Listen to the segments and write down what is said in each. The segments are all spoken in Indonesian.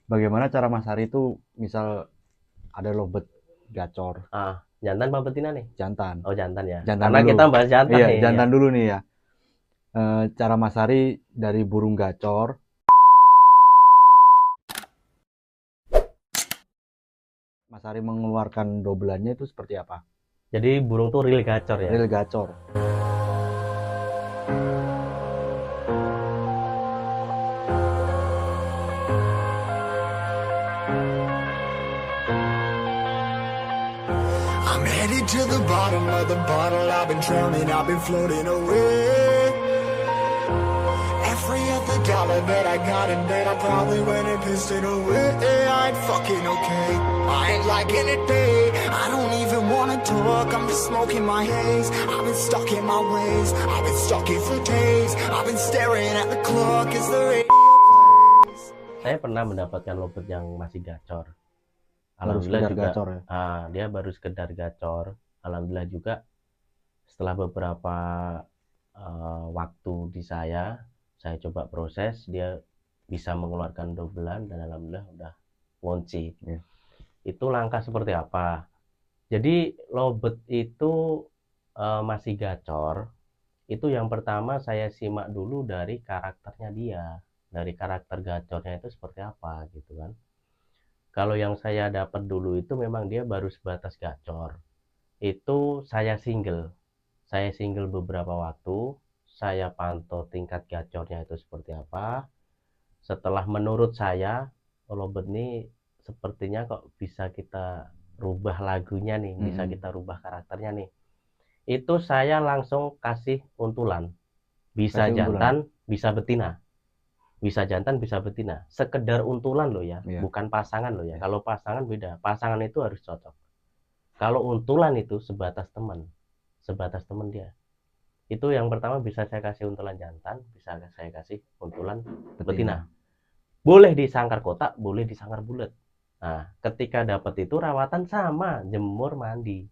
bagaimana cara Mas Hari itu misal ada lobet gacor Jantan apa betina nih? jantan, Oh, jantan ya. jantan Karena dulu. kita bahas jantan Iya, nih ya. jantan dulu nih ya. Cara Mas Hari dari burung gacor, Mas Hari mengeluarkan dobelannya itu seperti apa? Jadi burung tuh real gacor ya. Real gacor. I'm headed to the bottom of the bottle. I've been drowning, I've been floating away. Every other dollar that I got in bed, I probably went and pissed it away. I ain't fucking okay. I ain't liking it, babe. I don't even wanna talk. I'm just smoking my haze. I've been stuck in my ways. I've been stuck here for days. I've been staring at the clock as the radio plays. Saya pernah mendapatkan lobet yang masih gacor. Baru Alhamdulillah sekedar juga. gacor ya. Dia baru sekedar gacor. Alhamdulillah juga setelah beberapa waktu di saya coba proses, dia bisa mengeluarkan dobelan dan alhamdulillah udah ngunci. Iya. Itu langkah seperti apa? Jadi lobet itu masih gacor. Itu yang pertama saya simak dulu dari karakternya dia, dari karakter gacornya itu seperti apa gitu kan. Kalau yang saya dapat dulu itu memang dia baru sebatas gacor. Itu saya single beberapa waktu, saya pantau tingkat gacornya itu seperti apa. Setelah menurut saya, lobet ini sepertinya kok bisa kita rubah lagunya nih, bisa kita rubah karakternya nih. Itu saya langsung kasih untulan. Bisa Kasih untulan. jantan, bisa betina. Bisa jantan, bisa betina. Sekedar untulan loh ya, Iya. bukan pasangan loh ya. Iya. Kalau pasangan beda, pasangan itu harus cocok. Kalau untulan itu sebatas teman dia. Itu yang pertama bisa saya kasih untulan jantan, bisa saya kasih untulan betina. Boleh disangkar kotak, boleh disangkar bulat. Nah, ketika dapat itu rawatan sama, jemur mandi.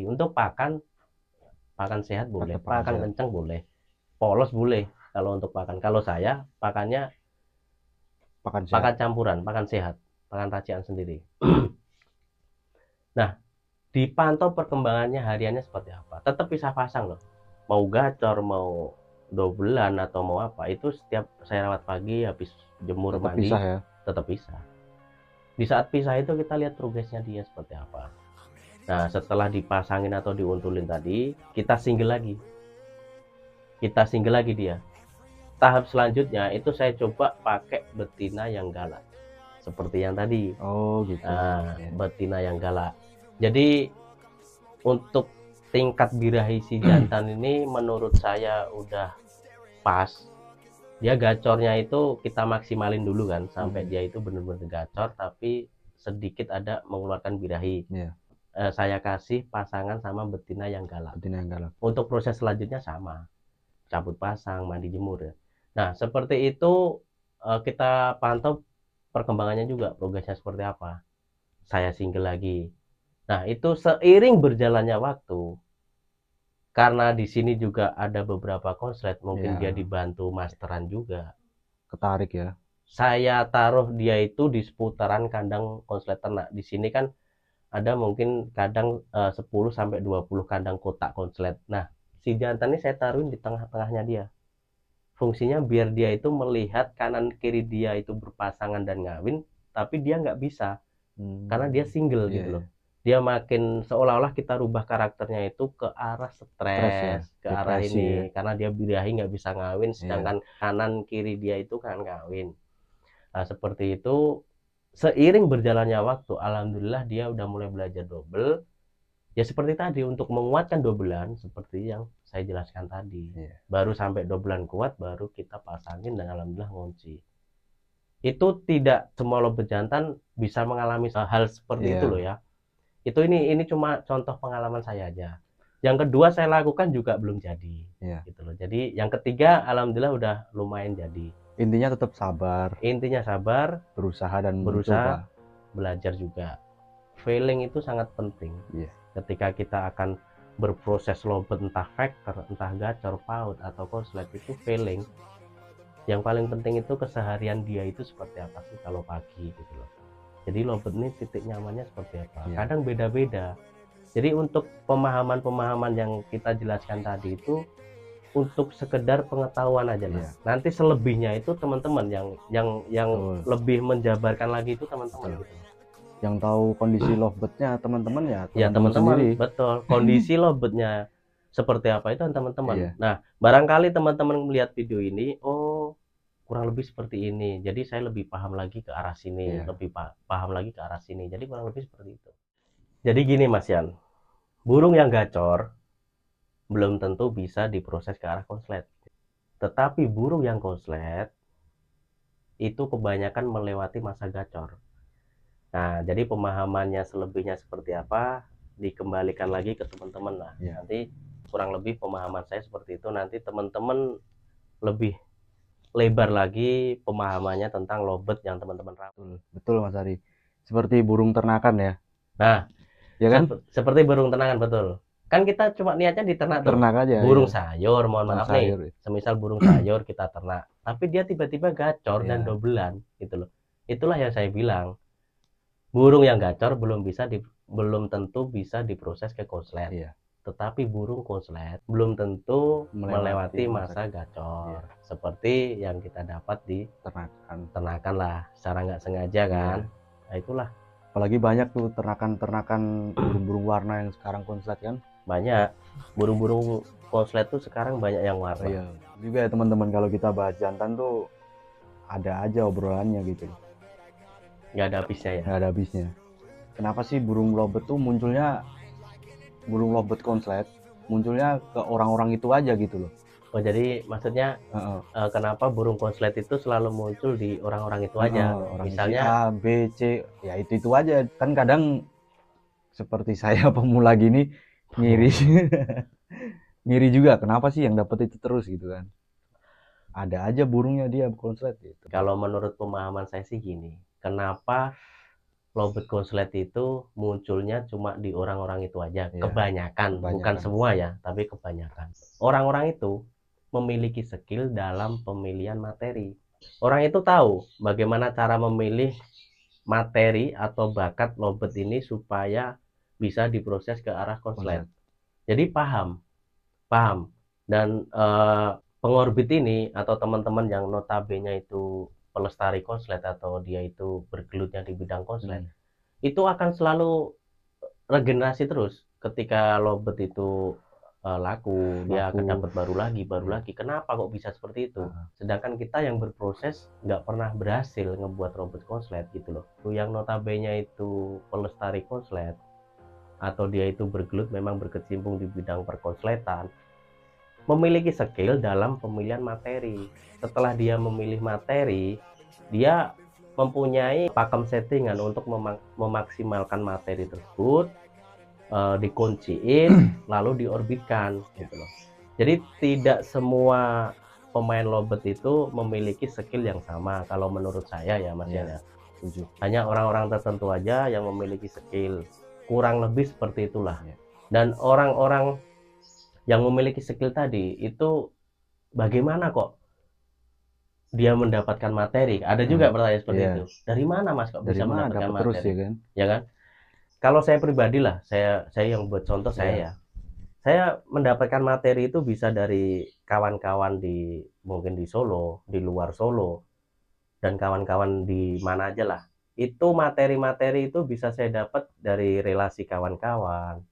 Untuk pakan sehat boleh, Tetap pakan pakan sehat. kencang boleh, polos boleh. Kalau untuk pakan, kalau saya pakannya Pakan sehat. pakan campuran, pakan sehat, pakan racian sendiri. Nah, dipantau perkembangannya hariannya seperti apa. Tetap bisa pasang loh. Mau gacor, mau dobelan atau mau apa, itu setiap saya rawat pagi habis jemur Tetap mandi, pisah ya. tetap bisa. Di saat pisah itu kita lihat progresnya dia seperti apa. Nah, setelah dipasangin atau diuntulin tadi, kita single lagi. Dia. Tahap selanjutnya itu saya coba pakai betina yang galak. Seperti yang tadi. Oh gitu. Betina yang galak. Jadi untuk tingkat birahi si jantan ini menurut saya udah pas. Dia gacornya itu kita maksimalin dulu kan sampai dia itu benar-benar gacor tapi sedikit ada mengeluarkan birahi. Iya. Saya kasih pasangan sama betina yang galak. Betina yang galak. Untuk proses selanjutnya sama, cabut pasang, mandi jemur ya. Nah seperti itu kita pantau perkembangannya juga, progresnya seperti apa. Saya single lagi. Nah itu seiring berjalannya waktu, karena di sini juga ada beberapa konslet, mungkin dia dibantu masteran juga. Ketarik ya. Saya taruh dia itu di seputaran kandang konslet ternak. Di sini kan ada mungkin kadang 10 sampai 20 kandang kotak konslet. Nah, si jantan ini saya taruhin di tengah-tengahnya dia. Fungsinya biar dia itu melihat kanan kiri dia itu berpasangan dan ngawin, tapi dia nggak bisa karena dia single gitu loh. Dia makin seolah-olah kita rubah karakternya itu ke arah stres, ke arah ini karena dia birahi nggak bisa ngawin, sedangkan kanan kiri dia itu kan ngawin. Nah, seperti itu seiring berjalannya waktu, alhamdulillah dia udah mulai belajar double. Ya seperti tadi, untuk menguatkan dobelan seperti yang saya jelaskan tadi. Baru sampai dobelan kuat baru kita pasangin dan alhamdulillah ngunci. Itu tidak semua lobet jantan bisa mengalami hal seperti itu loh ya. Itu ini cuma contoh pengalaman saya aja. Yang kedua saya lakukan juga belum jadi. Gitu loh. Jadi yang ketiga alhamdulillah udah lumayan jadi. Intinya tetap sabar. Intinya sabar, Berusaha dan berusaha, mencoba. belajar juga. Failing itu sangat penting. Ketika kita akan berproses lobet entah factor, entah gacor, paut atau konslet, itu failing. Yang paling penting itu keseharian dia itu seperti apa sih kalau pagi gitu loh. Jadi lobet ini titik nyamannya seperti apa. Iya. Kadang beda-beda. Jadi untuk pemahaman-pemahaman yang kita jelaskan tadi itu untuk sekedar pengetahuan aja lah. Iya. Nanti selebihnya itu teman-teman yang Betul. lebih menjabarkan lagi itu teman-teman Betul. gitu. Yang tahu kondisi lovebird-nya teman-teman ya Ya teman-teman teman-teman, sendiri. betul. Kondisi lobetnya seperti apa itu kan teman-teman. Iya. Nah, barangkali teman-teman melihat video ini, oh kurang lebih seperti ini. Jadi saya lebih paham lagi ke arah sini, Iya. lebih paham lagi ke arah sini. Jadi kurang lebih seperti itu. Jadi gini Mas Yan, burung yang gacor belum tentu bisa diproses ke arah konslet. Tetapi burung yang konslet itu kebanyakan melewati masa gacor. Nah, jadi pemahamannya selebihnya seperti apa dikembalikan lagi ke teman-teman lah. Iya. Nanti kurang lebih pemahaman saya seperti itu. Nanti teman-teman lebih lebar lagi pemahamannya tentang lobet yang teman-teman rawat. Betul, betul Mas Ari. Seperti burung ternakan ya. Nah, Ya kan? seperti burung ternakan, betul. Kan kita cuma niatnya diternak tuh. Ternak aja. Burung ya. sayur, mohon Burung maaf sayur, nih. Semisal burung sayur kita ternak, tapi dia tiba-tiba gacor dan Iya. dobelan gitu loh. Itulah yang saya bilang. Burung yang gacor belum tentu bisa diproses ke konslet. Iya. Tetapi burung konslet belum tentu melewati masa gacor. Iya. Seperti yang kita dapat di ternakan lah, secara nggak sengaja kan. Nah, itulah. Apalagi banyak tuh ternakan burung-burung warna yang sekarang konslet kan. Banyak. Burung-burung konslet tuh sekarang banyak yang warna. Iya. Juga ya teman-teman, kalau kita bahas jantan tuh ada aja obrolannya gitu. Nggak ada habisnya ya. Nggak ada habisnya. Kenapa sih burung lobet tuh munculnya, burung lobet konslet munculnya ke orang-orang itu aja gitu loh. Oh, jadi maksudnya kenapa burung konslet itu selalu muncul di orang-orang itu aja? Orang Misalnya A, B, C, ya itu aja. Kan kadang seperti saya pemula gini ngiri. Ngiri juga, kenapa sih yang dapet itu terus gitu kan. Ada aja burungnya dia konslet gitu. Kalau menurut pemahaman saya sih gini, kenapa lobet konslet itu munculnya cuma di orang-orang itu aja? Iya, Kebanyakan, bukan semua ya, tapi kebanyakan. Orang-orang itu memiliki skill dalam pemilihan materi. Orang itu tahu bagaimana cara memilih materi atau bakat lobet ini supaya bisa diproses ke arah konslet. Jadi paham. Dan pengorbit ini atau teman-teman yang notabene itu pelestari konslet atau dia itu bergelutnya di bidang konslet, itu akan selalu regenerasi terus. Ketika lobet itu laku, dia akan dapat baru lagi. Kenapa kok bisa seperti itu? Sedangkan kita yang berproses nggak pernah berhasil ngebuat lobet konslet gitu loh. Yang notabene itu pelestari konslet atau dia itu bergelut memang berkecimpung di bidang perkonsletan, memiliki skill dalam pemilihan materi. Setelah dia memilih materi, dia mempunyai pakem settingan untuk memaksimalkan materi tersebut, dikunciin lalu diorbitkan gitu loh. Jadi tidak semua pemain lobet itu memiliki skill yang sama kalau menurut saya ya Mas ya. Hanya orang-orang tertentu aja yang memiliki skill, kurang lebih seperti itulah. Dan orang-orang yang memiliki skill tadi itu bagaimana kok dia mendapatkan materi? Ada juga pertanyaan seperti itu. Dari mana Mas kok bisa mendapatkan materi? Terus, ya kan? Kalau saya pribadi lah, saya yang buat contoh saya mendapatkan materi itu bisa dari kawan-kawan mungkin di Solo, di luar Solo, dan kawan-kawan di mana aja lah. Itu materi-materi itu bisa saya dapat dari relasi kawan-kawan,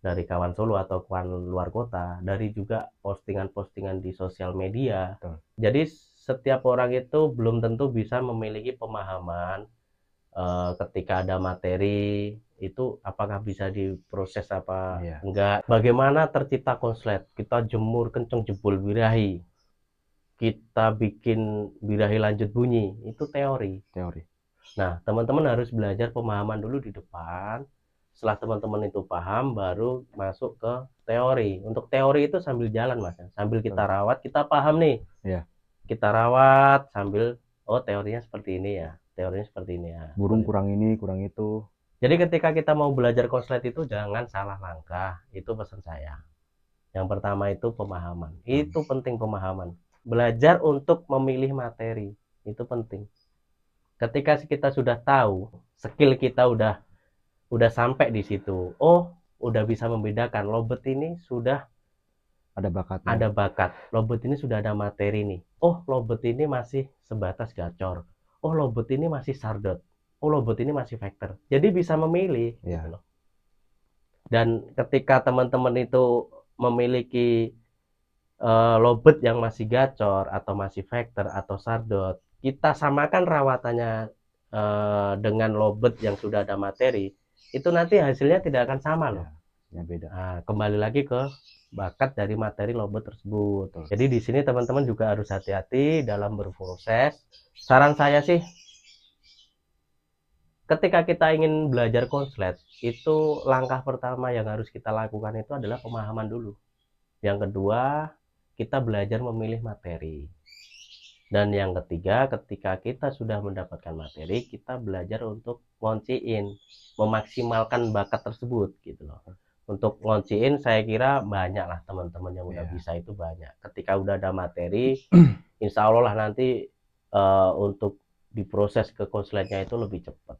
dari kawan Solo atau kawan luar kota, dari juga postingan-postingan di sosial media. Jadi setiap orang itu belum tentu bisa memiliki pemahaman ketika ada materi itu apakah bisa diproses apa enggak. Bagaimana tercipta konslet? Kita jemur kenceng jebol birahi, kita bikin birahi lanjut bunyi, itu teori. Nah, teman-teman harus belajar pemahaman dulu di depan. Setelah teman-teman itu paham, baru masuk ke teori. Untuk teori itu sambil jalan Mas, sambil kita rawat, kita paham nih. Kita rawat sambil, oh teorinya seperti ini ya, teorinya seperti ini ya. Burung kurang ini, kurang itu. Jadi ketika kita mau belajar konslet itu jangan salah langkah, itu pesan saya. Yang pertama itu pemahaman, itu penting pemahaman. belajar untuk memilih materi itu penting. Ketika kita sudah tahu, skill kita udah sampai di situ. Oh, udah bisa membedakan Lobet ini sudah Ada bakatnya. ada bakat. Lobet ini sudah ada materi nih. Oh, Lobet ini masih sebatas gacor. Oh, Lobet ini masih sardot. Oh, Lobet ini masih vector. Jadi bisa memilih Iya. gitu loh. Dan ketika teman-teman itu memiliki lobet yang masih gacor atau masih vector atau sardot, kita samakan rawatannya dengan lobet yang sudah ada materi, itu nanti hasilnya tidak akan sama loh. Ya beda. Nah, kembali lagi ke bakat dari materi lobet tersebut. Betul. Jadi di sini teman-teman juga harus hati-hati dalam berproses. Saran saya sih, ketika kita ingin belajar konslet, itu langkah pertama yang harus kita lakukan itu adalah pemahaman dulu. Yang kedua, kita belajar memilih materi. Dan yang ketiga, ketika kita sudah mendapatkan materi, kita belajar untuk ngonciin, memaksimalkan bakat tersebut gitu loh. Untuk ngonciin saya kira banyak lah teman-teman yang udah bisa itu banyak. Ketika udah ada materi, insya Allah lah nanti untuk diproses ke konsletnya itu lebih cepat.